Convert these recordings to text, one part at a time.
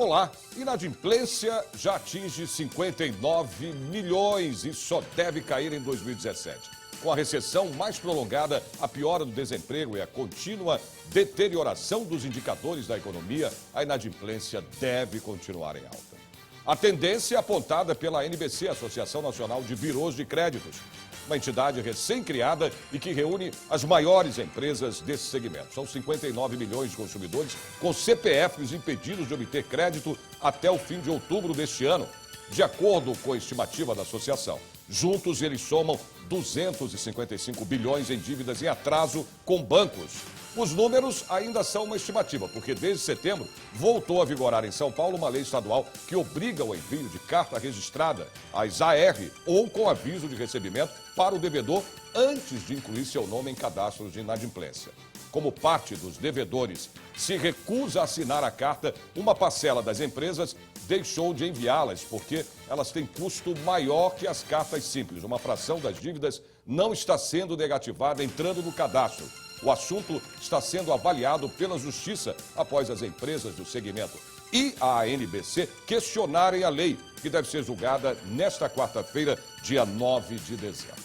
Olá, inadimplência já atinge 59 milhões e só deve cair em 2017. Com a recessão mais prolongada, a piora do desemprego e a contínua deterioração dos indicadores da economia, a inadimplência deve continuar em alta. A tendência é apontada pela NBC, Associação Nacional de Birôs de Créditos, uma entidade recém-criada e que reúne as maiores empresas desse segmento. São 59 milhões de consumidores com CPFs impedidos de obter crédito até o fim de outubro deste ano, de acordo com a estimativa da associação. Juntos, eles somam 255 bilhões em dívidas em atraso com bancos. Os números ainda são uma estimativa, porque desde setembro voltou a vigorar em São Paulo uma lei estadual que obriga o envio de carta registrada, as AR, ou com aviso de recebimento para o devedor antes de incluir seu nome em cadastros de inadimplência. Como parte dos devedores se recusa a assinar a carta, uma parcela das empresas deixou de enviá-las porque elas têm custo maior que as cartas simples. Uma fração das dívidas não está sendo negativada entrando no cadastro. O assunto está sendo avaliado pela Justiça após as empresas do segmento e a ANBC questionarem a lei, que deve ser julgada nesta quarta-feira, dia 9 de dezembro.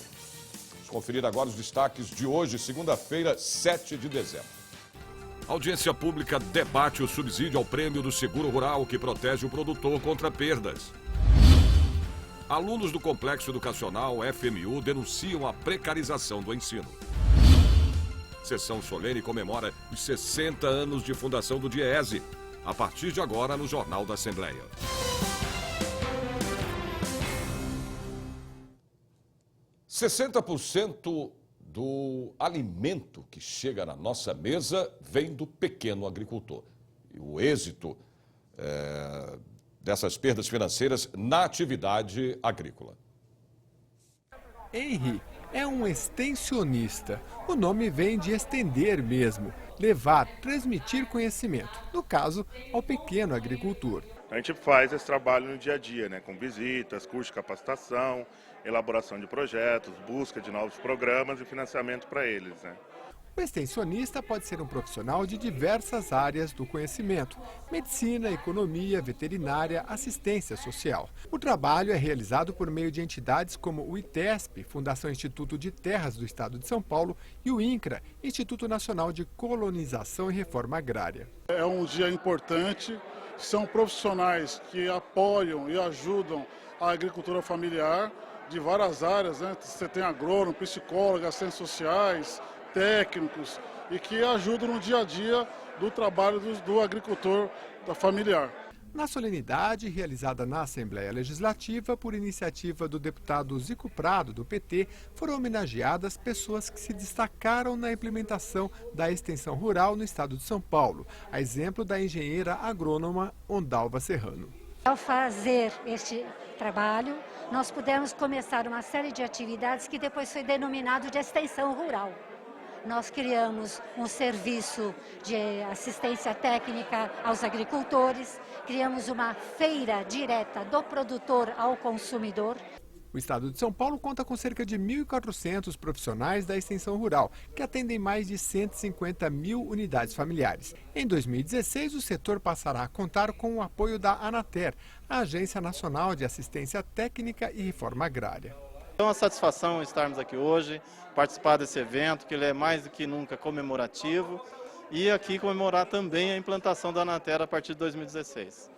Vamos conferir agora os destaques de hoje, segunda-feira, 7 de dezembro. A audiência pública debate o subsídio ao prêmio do seguro rural que protege o produtor contra perdas. Alunos do Complexo Educacional FMU denunciam a precarização do ensino. Sessão solene comemora os 60 anos de fundação do DIEESE, a partir de agora no Jornal da Assembleia. – 60% do alimento que chega na nossa mesa vem do pequeno agricultor. E o êxito dessas perdas financeiras na atividade agrícola. Henry é um extensionista. O nome vem de estender mesmo, levar, transmitir conhecimento, no caso, ao pequeno agricultor. A gente faz esse trabalho no dia a dia, né, com visitas, curso de capacitação, elaboração de projetos, busca de novos programas e financiamento para eles, né. O extensionista pode ser um profissional de diversas áreas do conhecimento: medicina, economia, veterinária, assistência social. O trabalho é realizado por meio de entidades como o ITESP, Fundação Instituto de Terras do Estado de São Paulo, e o INCRA, Instituto Nacional de Colonização e Reforma Agrária. É um dia importante, são profissionais que apoiam e ajudam a agricultura familiar de várias áreas, né? Você tem agrônomo, psicólogo, assistentes sociais, técnicos, e que ajudam no dia a dia do trabalho do agricultor familiar. Na solenidade, realizada na Assembleia Legislativa por iniciativa do deputado Zico Prado, do PT, foram homenageadas pessoas que se destacaram na implementação da extensão rural no estado de São Paulo, a exemplo da engenheira agrônoma Ondalva Serrano. Ao fazer este trabalho, nós pudemos começar uma série de atividades que depois foi denominado de extensão rural. Nós criamos um serviço de assistência técnica aos agricultores, criamos uma feira direta do produtor ao consumidor. O estado de São Paulo conta com cerca de 1.400 profissionais da extensão rural, que atendem mais de 150 mil unidades familiares. Em 2016, o setor passará a contar com o apoio da Anater, a Agência Nacional de Assistência Técnica e Reforma Agrária. É uma satisfação estarmos aqui hoje, participar desse evento, que ele é mais do que nunca comemorativo, e aqui comemorar também a implantação da Anater a partir de 2016.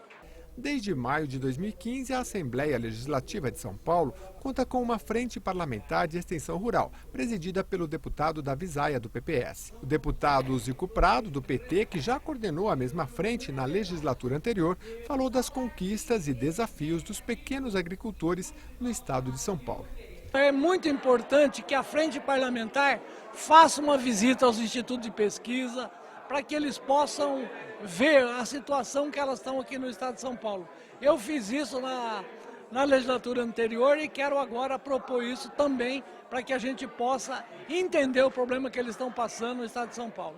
Desde maio de 2015, a Assembleia Legislativa de São Paulo conta com uma frente parlamentar de extensão rural, presidida pelo deputado Davi Zaia, do PPS. O deputado Zico Prado, do PT, que já coordenou a mesma frente na legislatura anterior, falou das conquistas e desafios dos pequenos agricultores no estado de São Paulo. É muito importante que a frente parlamentar faça uma visita aos institutos de pesquisa, para que eles possam ver a situação que elas estão aqui no estado de São Paulo. Eu fiz isso na legislatura anterior e quero agora propor isso também para que a gente possa entender o problema que eles estão passando no estado de São Paulo.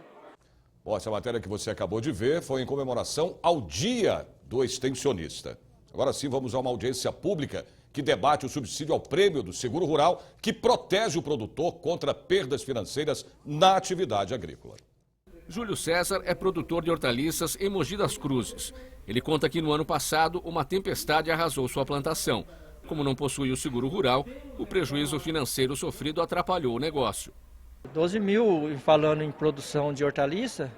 Bom, essa matéria que você acabou de ver foi em comemoração ao Dia do Extensionista. Agora sim, vamos a uma audiência pública que debate o subsídio ao prêmio do seguro rural que protege o produtor contra perdas financeiras na atividade agrícola. Júlio César é produtor de hortaliças em Mogi das Cruzes. Ele conta que no ano passado uma tempestade arrasou sua plantação. Como não possui o seguro rural, o prejuízo financeiro sofrido atrapalhou o negócio. 12 mil, falando em produção de hortaliça,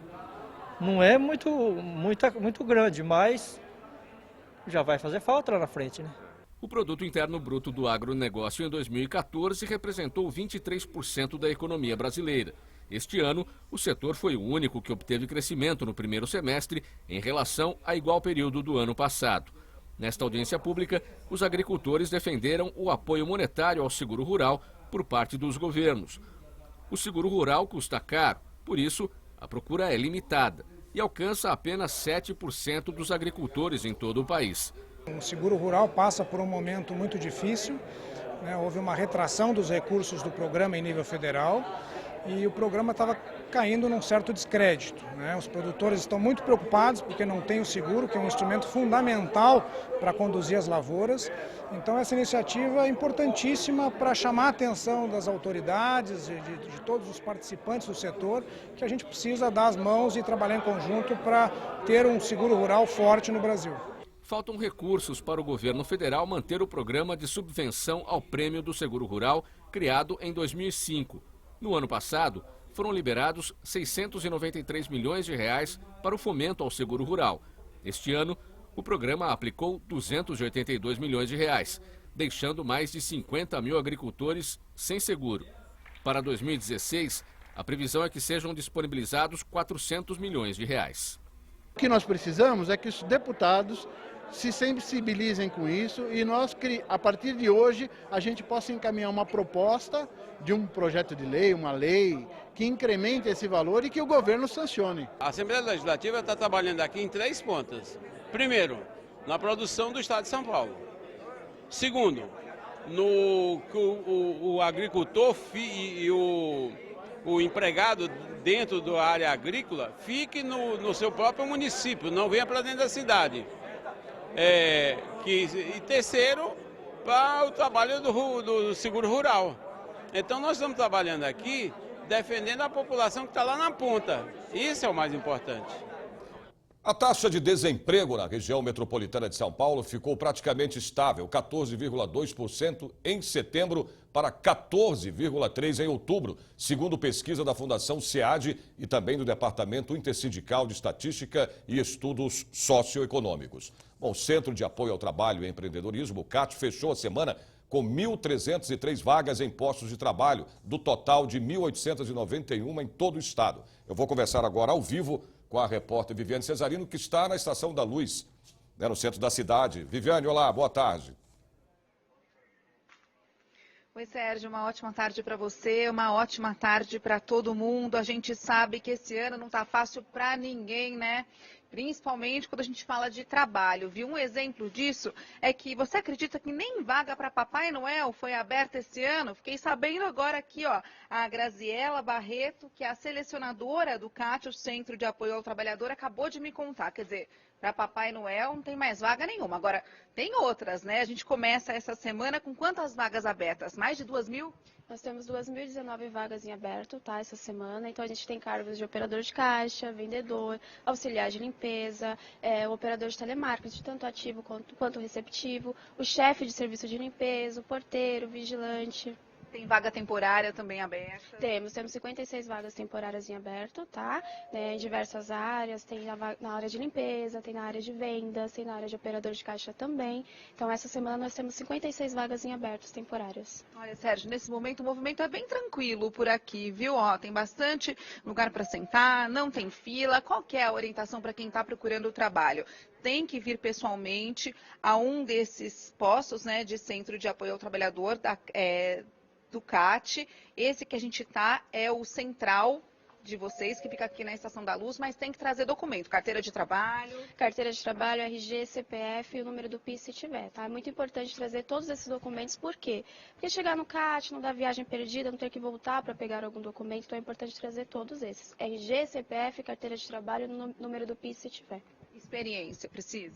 não é muito grande, mas já vai fazer falta lá na frente, né? O produto interno bruto do agronegócio em 2014 representou 23% da economia brasileira. Este ano, o setor foi o único que obteve crescimento no primeiro semestre em relação a igual período do ano passado. Nesta audiência pública, os agricultores defenderam o apoio monetário ao seguro rural por parte dos governos. O seguro rural custa caro, por isso, a procura é limitada e alcança apenas 7% dos agricultores em todo o país. O seguro rural passa por um momento muito difícil, né? Houve uma retração dos recursos do programa em nível federal e o programa estava caindo num certo descrédito, né? Os produtores estão muito preocupados porque não tem o seguro, que é um instrumento fundamental para conduzir as lavouras. Então essa iniciativa é importantíssima para chamar a atenção das autoridades, de todos os participantes do setor, que a gente precisa dar as mãos e trabalhar em conjunto para ter um seguro rural forte no Brasil. Faltam recursos para o governo federal manter o programa de subvenção ao prêmio do seguro rural criado em 2005. No ano passado, foram liberados 693 milhões de reais para o fomento ao seguro rural. Este ano, o programa aplicou 282 milhões de reais, deixando mais de 50 mil agricultores sem seguro. Para 2016, a previsão é que sejam disponibilizados 400 milhões de reais. O que nós precisamos é que os deputados se sensibilizem com isso e nós, a partir de hoje, a gente possa encaminhar uma proposta de um projeto de lei, uma lei que incremente esse valor e que o governo sancione. A Assembleia Legislativa está trabalhando aqui em 3 pontos. Primeiro, na produção do Estado de São Paulo. Segundo, o agricultor e o empregado dentro da área agrícola fique no seu próprio município, não venha para dentro da cidade. E terceiro, para o trabalho do seguro rural. Então nós estamos trabalhando aqui defendendo a população que está lá na ponta. Isso é o mais importante. A taxa de desemprego na região metropolitana de São Paulo ficou praticamente estável, 14,2% em setembro para 14,3% em outubro, segundo pesquisa da Fundação SEAD e também do Departamento Intersindical de Estatística e Estudos Socioeconômicos. Bom, o Centro de Apoio ao Trabalho e Empreendedorismo, o CAT, fechou a semana com 1.303 vagas em postos de trabalho, do total de 1.891 em todo o estado. Eu vou conversar agora ao vivo com a repórter Viviane Cesarino, que está na Estação da Luz, né, no centro da cidade. Viviane, olá, boa tarde. Oi, Sérgio, uma ótima tarde para você, uma ótima tarde para todo mundo. A gente sabe que esse ano não está fácil para ninguém, né? Principalmente quando a gente fala de trabalho, viu? Um exemplo disso é que você acredita que nem vaga para Papai Noel foi aberta esse ano? Fiquei sabendo agora aqui, ó, a Graziela Barreto, que é a selecionadora do CAT, o Centro de Apoio ao Trabalhador, acabou de me contar. Quer dizer, para Papai Noel não tem mais vaga nenhuma. Agora, tem outras, né? A gente começa essa semana com quantas vagas abertas? Mais de 2.000? Nós temos 2.019 vagas em aberto, tá, essa semana. Então, a gente tem cargos de operador de caixa, vendedor, auxiliar de limpeza, o operador de telemarketing, tanto ativo quanto receptivo, o chefe de serviço de limpeza, o porteiro, o vigilante. Tem vaga temporária também aberta? Temos 56 vagas temporárias em aberto, tá? Em diversas áreas, tem na área de limpeza, tem na área de vendas, tem na área de operador de caixa também. Então, essa semana nós temos 56 vagas em abertos temporárias. Olha, Sérgio, nesse momento o movimento é bem tranquilo por aqui, viu? Ó, tem bastante lugar para sentar, não tem fila. Qual que é a orientação para quem está procurando o trabalho? Tem que vir pessoalmente a um desses postos, né, de Centro de Apoio ao Trabalhador, do CAT. Esse que a gente está é o central de vocês, que fica aqui na Estação da Luz, mas tem que trazer documento, carteira de trabalho. Carteira de trabalho, RG, CPF e o número do PIS se tiver, tá? É muito importante trazer todos esses documentos, por quê? Porque chegar no CAT, não dar viagem perdida, não ter que voltar para pegar algum documento, então é importante trazer todos esses. RG, CPF, carteira de trabalho e o número do PIS se tiver. Experiência, precisa?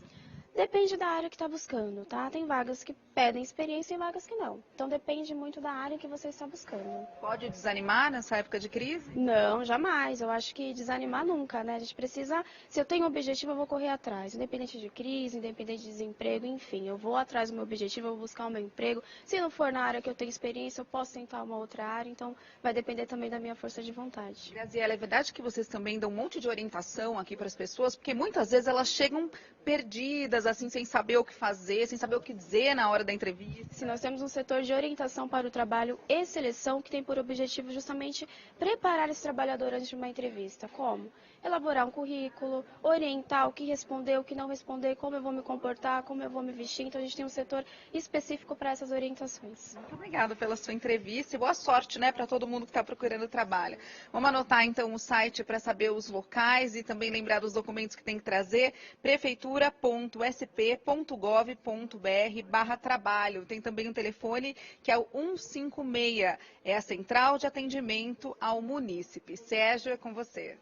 Depende da área que está buscando, tá? Tem vagas que pedem experiência e vagas que não. Então depende muito da área que você está buscando. Pode desanimar nessa época de crise? Não, jamais. Eu acho que desanimar nunca, né? A gente precisa, se eu tenho um objetivo, eu vou correr atrás. Independente de crise, independente de desemprego, enfim. Eu vou atrás do meu objetivo, eu vou buscar o meu emprego. Se não for na área que eu tenho experiência, eu posso tentar uma outra área. Então vai depender também da minha força de vontade. Graziela, é verdade que vocês também dão um monte de orientação aqui para as pessoas? Porque muitas vezes elas chegam perdidas, assim, sem saber o que fazer, sem saber o que dizer na hora da entrevista. Se nós temos um setor de orientação para o trabalho e seleção que tem por objetivo justamente preparar esse trabalhador antes de uma entrevista. Como? Elaborar um currículo, orientar o que responder, o que não responder, como eu vou me comportar, como eu vou me vestir. Então a gente tem um setor específico para essas orientações. Muito obrigada pela sua entrevista e boa sorte, né, para todo mundo que está procurando trabalho. Vamos anotar então o site para saber os locais e também lembrar dos documentos que tem que trazer, prefeitura.sp.gov.br/trabalho. Tem também um telefone que é o 156, é a central de atendimento ao munícipe. Sérgio, é com você.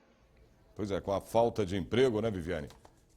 Pois é, com a falta de emprego, né, Viviane?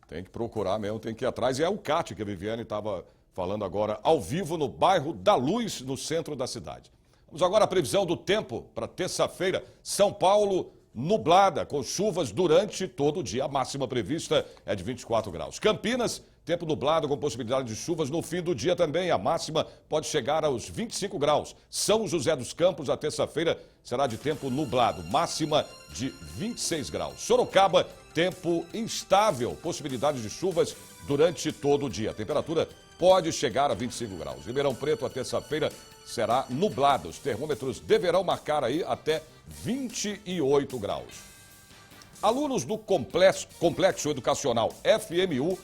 Tem que procurar mesmo, tem que ir atrás. E é o CAT que a Viviane estava falando agora, ao vivo, no bairro da Luz, no centro da cidade. Vamos agora à previsão do tempo para terça-feira. São Paulo, nublada, com chuvas durante todo o dia. A máxima prevista é de 24 graus. Campinas, tempo nublado com possibilidade de chuvas no fim do dia também. A máxima pode chegar aos 25 graus. São José dos Campos, a terça-feira, será de tempo nublado, máxima de 26 graus. Sorocaba, tempo instável, possibilidade de chuvas durante todo o dia. A temperatura pode chegar a 25 graus. Ribeirão Preto, a terça-feira, será nublado. Os termômetros deverão marcar aí até 28 graus. Alunos do Complexo Educacional FMU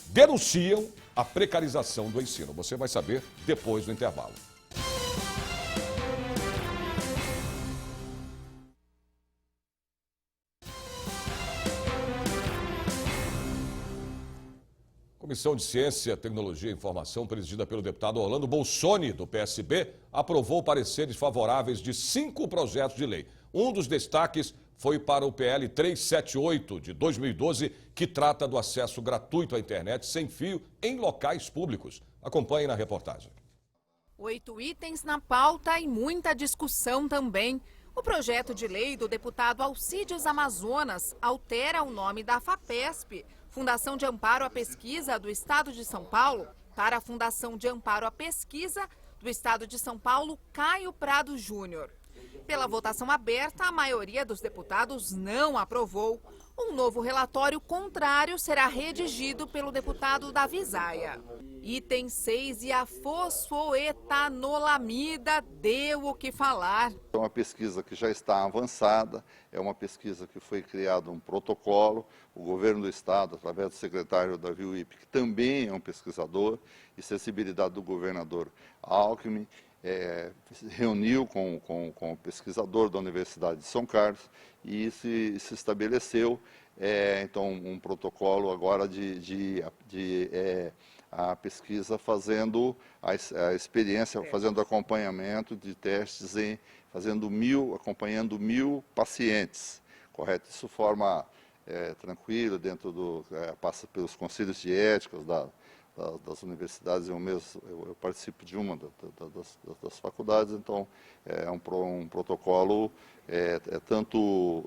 denunciam a precarização do ensino. Você vai saber depois do intervalo. A Comissão de Ciência, Tecnologia e Informação, presidida pelo deputado Orlando Bolsoni, do PSB, aprovou pareceres favoráveis de 5 projetos de lei. Um dos destaques foi para o PL 378, de 2012, que trata do acesso gratuito à internet sem fio em locais públicos. Acompanhe na reportagem. 8 itens na pauta e muita discussão também. O projeto de lei do deputado Alcides Amazonas altera o nome da FAPESP, Fundação de Amparo à Pesquisa do Estado de São Paulo, para a Fundação de Amparo à Pesquisa do Estado de São Paulo, Caio Prado Júnior. Pela votação aberta, a maioria dos deputados não aprovou. Um novo relatório contrário será redigido pelo deputado Davi Zaia. Item 6 e a fosfoetanolamida deu o que falar. É uma pesquisa que já está avançada, é uma pesquisa que foi criado um protocolo. O governo do estado, através do secretário Davi Wip, que também é um pesquisador, e sensibilidade do governador Alckmin, reuniu com o pesquisador da Universidade de São Carlos e se estabeleceu então um protocolo agora a pesquisa fazendo a experiência, fazendo acompanhamento de testes, acompanhando 1000 pacientes, correto? Isso forma tranquila, passa pelos conselhos de ética das universidades. Eu participo de uma das faculdades, então é um protocolo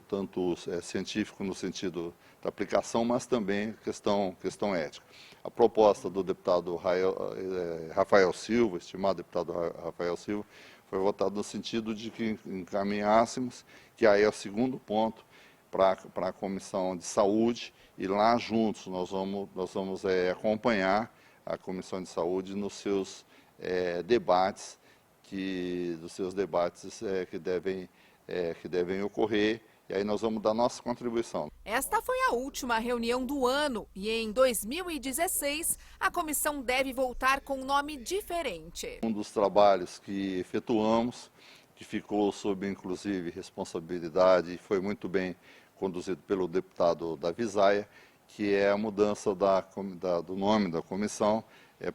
tanto científico no sentido da aplicação, mas também questão ética. A proposta do deputado Rafael Silva, estimado deputado Rafael Silva, foi votada no sentido de que encaminhássemos, que aí é o segundo ponto, para a Comissão de Saúde, e lá juntos nós vamos acompanhar a Comissão de Saúde nos seus debates, que devem ocorrer, e aí nós vamos dar nossa contribuição. Esta foi a última reunião do ano e em 2016 a comissão deve voltar com um nome diferente. Um dos trabalhos que efetuamos, que ficou sob inclusive responsabilidade e foi muito bem conduzido pelo deputado Davi Zaia, que é a mudança do nome da comissão,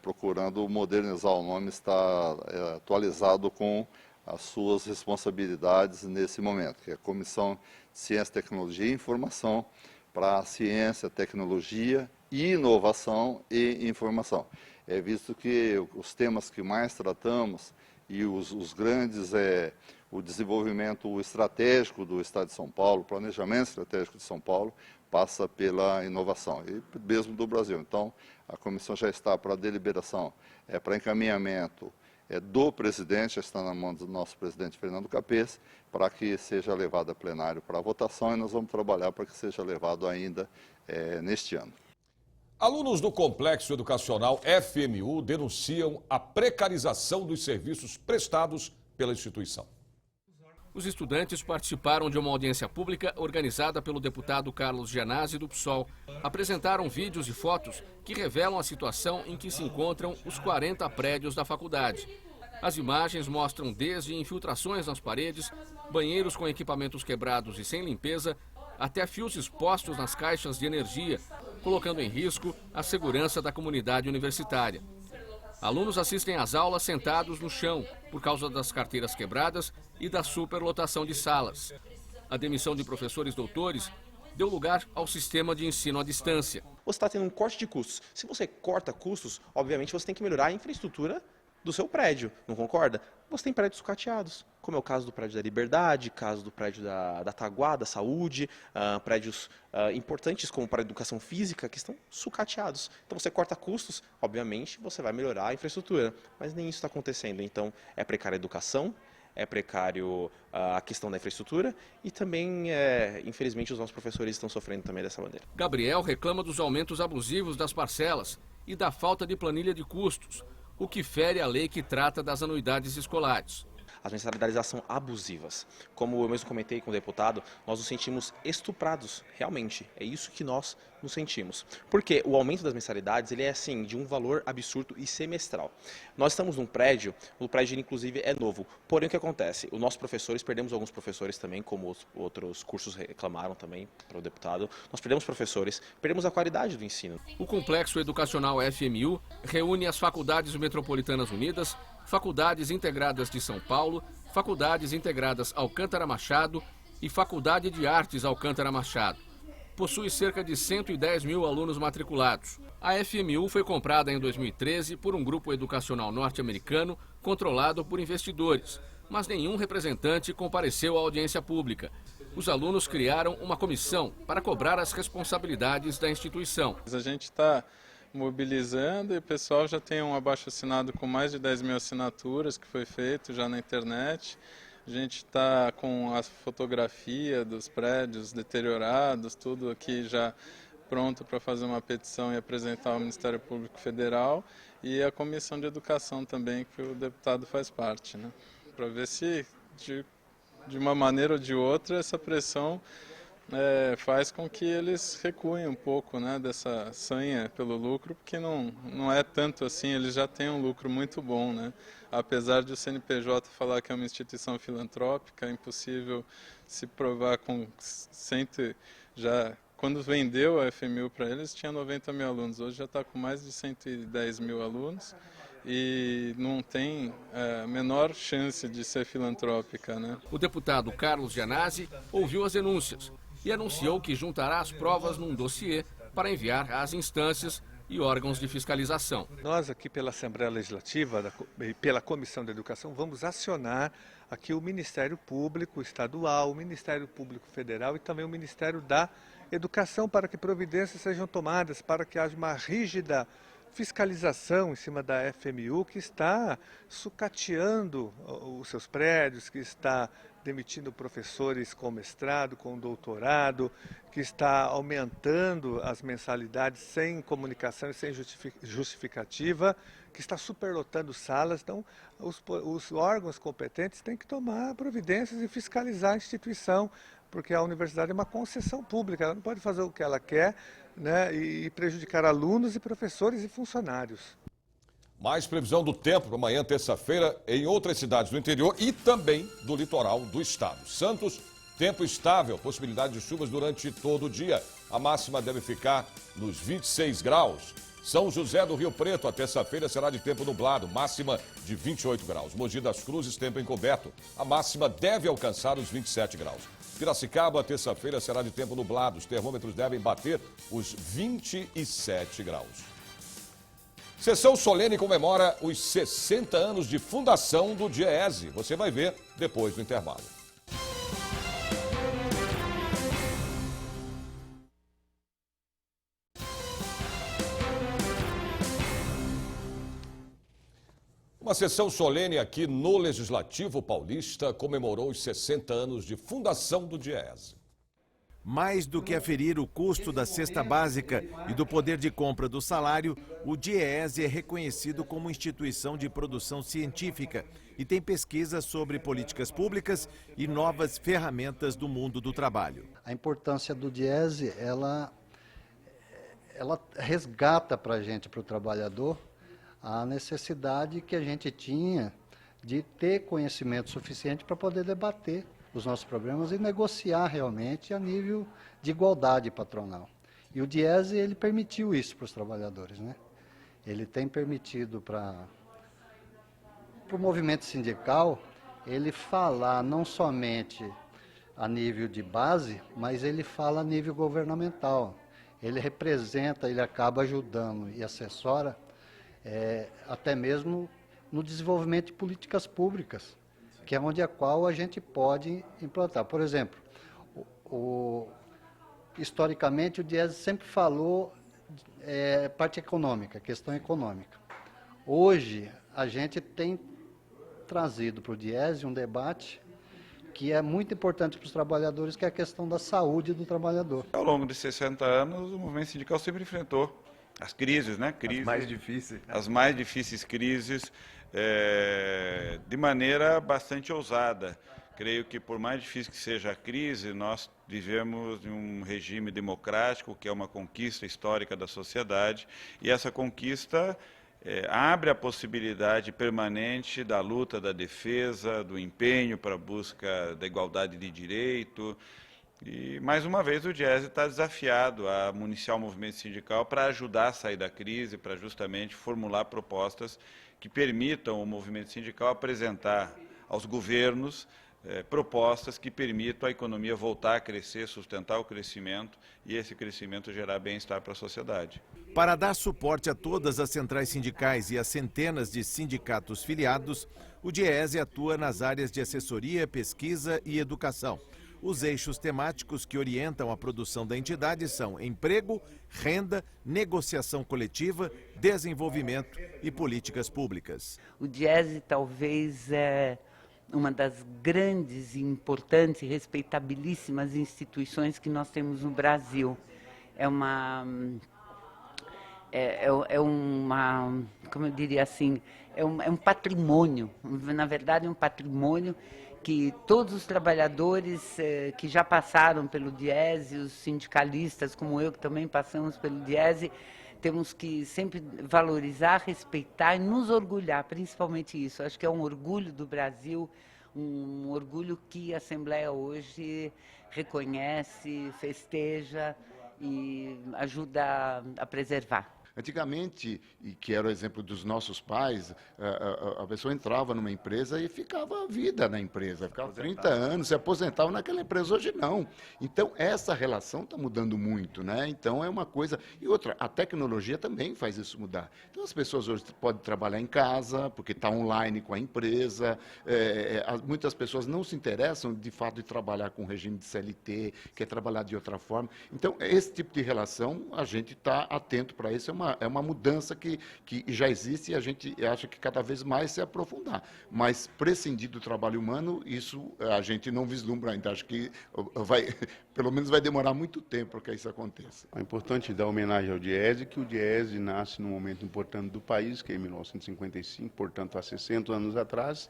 procurando modernizar o nome, está atualizado com as suas responsabilidades nesse momento, que é a Comissão de Ciência, Tecnologia e Informação, para a ciência, tecnologia inovação e informação. É visto que os temas que mais tratamos e os grandes o desenvolvimento estratégico do Estado de São Paulo, o planejamento estratégico de São Paulo, passa pela inovação, e mesmo do Brasil. Então, a comissão já está para deliberação, para encaminhamento do presidente, já está na mão do nosso presidente Fernando Capês, para que seja levado a plenário para votação, e nós vamos trabalhar para que seja levado ainda neste ano. Alunos do Complexo Educacional FMU denunciam a precarização dos serviços prestados pela instituição. Os estudantes participaram de uma audiência pública organizada pelo deputado Carlos Gianazzi, do PSOL. Apresentaram vídeos e fotos que revelam a situação em que se encontram os 40 prédios da faculdade. As imagens mostram desde infiltrações nas paredes, banheiros com equipamentos quebrados e sem limpeza, até fios expostos nas caixas de energia, colocando em risco a segurança da comunidade universitária. Alunos assistem às aulas sentados no chão, por causa das carteiras quebradas e da superlotação de salas. A demissão de professores doutores deu lugar ao sistema de ensino à distância. Você está tendo um corte de custos. Se você corta custos, obviamente você tem que melhorar a infraestrutura do seu prédio, não concorda? Você tem prédios sucateados, como é o caso do prédio da Liberdade, caso do prédio da Taguá, da Saúde, prédios importantes como para a educação física que estão sucateados. Então você corta custos, obviamente você vai melhorar a infraestrutura, mas nem isso está acontecendo. Então é precária a educação, é precário a questão da infraestrutura e também, infelizmente, os nossos professores estão sofrendo também dessa maneira. Gabriel reclama dos aumentos abusivos das parcelas e da falta de planilha de custos, o que fere a lei que trata das anuidades escolares. As mensalidades são abusivas. Como eu mesmo comentei com o deputado, nós nos sentimos estuprados, realmente. É isso que nós nos sentimos. Porque o aumento das mensalidades ele é assim, de um valor absurdo e semestral. Nós estamos num prédio, o prédio inclusive é novo. Porém, o que acontece? Os nossos professores, perdemos alguns professores também, como os outros cursos reclamaram também para o deputado. Nós perdemos professores, perdemos a qualidade do ensino. O Complexo Educacional FMU reúne as Faculdades Metropolitanas Unidas, Faculdades Integradas de São Paulo, Faculdades Integradas Alcântara Machado e Faculdade de Artes Alcântara Machado. Possui cerca de 110 mil alunos matriculados. A FMU foi comprada em 2013 por um grupo educacional norte-americano controlado por investidores, mas nenhum representante compareceu à audiência pública. Os alunos criaram uma comissão para cobrar as responsabilidades da instituição. A gente está mobilizando e o pessoal já tem um abaixo-assinado com mais de 10 mil assinaturas que foi feito já na internet. A gente está com a fotografia dos prédios deteriorados, tudo aqui já pronto para fazer uma petição e apresentar ao Ministério Público Federal e a Comissão de Educação também, que o deputado faz parte, né? Para ver se de uma maneira ou de outra essa pressão faz com que eles recuem um pouco, né, dessa sanha pelo lucro, porque não é tanto assim, eles já têm um lucro muito bom, né? Apesar de o CNPJ falar que é uma instituição filantrópica, é impossível se provar com quando vendeu a FMU para eles tinha 90 mil alunos, hoje já está com mais de 110 mil alunos e não tem a menor chance de ser filantrópica, né? O deputado Carlos Gianazzi ouviu as denúncias e anunciou que juntará as provas num dossiê para enviar às instâncias e órgãos de fiscalização. Nós aqui pela Assembleia Legislativa e pela Comissão de Educação vamos acionar aqui o Ministério Público Estadual, o Ministério Público Federal e também o Ministério da Educação para que providências sejam tomadas, para que haja uma rígida fiscalização em cima da FMU que está sucateando os seus prédios, que está demitindo professores com mestrado, com doutorado, que está aumentando as mensalidades sem comunicação e sem justificativa, que está superlotando salas. Então, os órgãos competentes têm que tomar providências e fiscalizar a instituição, porque a universidade é uma concessão pública, ela não pode fazer o que ela quer, né, e prejudicar alunos e professores e funcionários. Mais previsão do tempo para amanhã, terça-feira, em outras cidades do interior e também do litoral do estado. Santos, tempo estável, possibilidade de chuvas durante todo o dia. A máxima deve ficar nos 26 graus. São José do Rio Preto, a terça-feira será de tempo nublado, máxima de 28 graus. Mogi das Cruzes, tempo encoberto. A máxima deve alcançar os 27 graus. Piracicaba, terça-feira, será de tempo nublado. Os termômetros devem bater os 27 graus. Sessão solene comemora os 60 anos de fundação do DIEESE. Você vai ver depois do intervalo. Uma sessão solene aqui no Legislativo Paulista comemorou os 60 anos de fundação do DIEESE. Mais do que aferir o custo da cesta básica e do poder de compra do salário, o DIEESE é reconhecido como instituição de produção científica e tem pesquisas sobre políticas públicas e novas ferramentas do mundo do trabalho. A importância do DIEESE, ela resgata para a gente, para o trabalhador, a necessidade que a gente tinha de ter conhecimento suficiente para poder debater os nossos problemas e negociar realmente a nível de igualdade patronal. E o DIEESE, ele permitiu isso para os trabalhadores, né? Ele tem permitido para o movimento sindical ele falar não somente a nível de base, mas ele fala a nível governamental. Ele representa, ele acaba ajudando e assessora até mesmo no desenvolvimento de políticas públicas, que é onde a qual a gente pode implantar. Por exemplo, historicamente o DIEESE sempre falou parte econômica, questão econômica. Hoje a gente tem trazido para o DIEESE um debate que é muito importante para os trabalhadores, que é a questão da saúde do trabalhador. Ao longo de 60 anos, o movimento sindical sempre enfrentou as crises, né? Crises, as mais difíceis. As mais difíceis crises, de maneira bastante ousada. Creio que, por mais difícil que seja a crise, nós vivemos em um regime democrático, que é uma conquista histórica da sociedade, e essa conquista abre a possibilidade permanente da luta, da defesa, do empenho para a busca da igualdade de direito. E, mais uma vez, o DIEESE está desafiado a municiar o movimento sindical para ajudar a sair da crise, para justamente formular propostas que permitam o movimento sindical apresentar aos governos propostas que permitam a economia voltar a crescer, sustentar o crescimento e esse crescimento gerar bem-estar para a sociedade. Para dar suporte a todas as centrais sindicais e a centenas de sindicatos filiados, o DIEESE atua nas áreas de assessoria, pesquisa e educação. Os eixos temáticos que orientam a produção da entidade são emprego, renda, negociação coletiva, desenvolvimento e políticas públicas. O DIEESE talvez é uma das grandes, importantes e respeitabilíssimas instituições que nós temos no Brasil. Como eu diria assim, é um patrimônio, na verdade é um patrimônio que todos os trabalhadores que já passaram pelo DIEESE, os sindicalistas como eu, que também passamos pelo DIEESE, temos que sempre valorizar, respeitar e nos orgulhar, principalmente isso. Acho que é um orgulho do Brasil, um orgulho que a Assembleia hoje reconhece, festeja e ajuda a preservar. Antigamente, e que era o exemplo dos nossos pais, a pessoa entrava numa empresa e ficava a vida na empresa, ficava 30 anos, se aposentava naquela empresa. Hoje não. Então, essa relação está mudando muito, né? Então, é uma coisa... E outra, a tecnologia também faz isso mudar. Então, as pessoas hoje podem trabalhar em casa, porque está online com a empresa. Muitas pessoas não se interessam, de fato, de trabalhar com regime de CLT, quer trabalhar de outra forma. Então, esse tipo de relação, a gente está atento para isso. É uma mudança que já existe e a gente acha que cada vez mais se aprofundar. Mas prescindir do trabalho humano, isso a gente não vislumbra ainda. Acho que pelo menos vai demorar muito tempo para que isso aconteça. É importante dar homenagem ao DIEESE, que o DIEESE nasce num momento importante do país, que é em 1955, portanto há 60 anos atrás,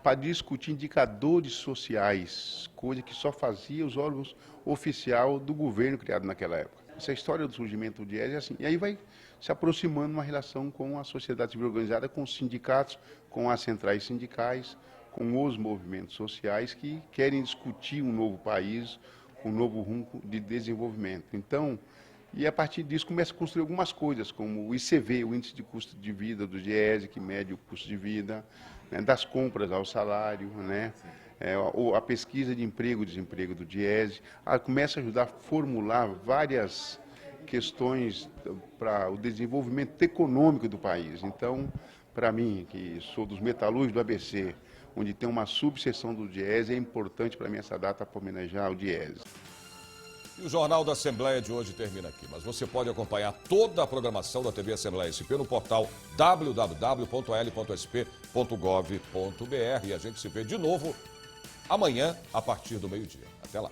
para discutir indicadores sociais, coisa que só fazia os órgãos oficiais do governo criado naquela época. Essa história do surgimento do DIEESE é assim. E aí vai se aproximando uma relação com a sociedade civil organizada, com os sindicatos, com as centrais sindicais, com os movimentos sociais que querem discutir um novo país, um novo rumo de desenvolvimento. Então, e a partir disso começa a construir algumas coisas, como o ICV, o Índice de Custo de Vida do DIEESE, que mede o custo de vida, né, das compras ao salário, né? a pesquisa de emprego e desemprego do DIEESE, começa a ajudar a formular várias questões para o desenvolvimento econômico do país. Então, para mim, que sou dos metalúrgicos do ABC, onde tem uma subseção do DIEESE, é importante para mim essa data para homenagear o DIEESE. E o Jornal da Assembleia de hoje termina aqui, mas você pode acompanhar toda a programação da TV Assembleia SP no portal www.al.sp.gov.br e a gente se vê de novo amanhã a partir do meio-dia. Até lá.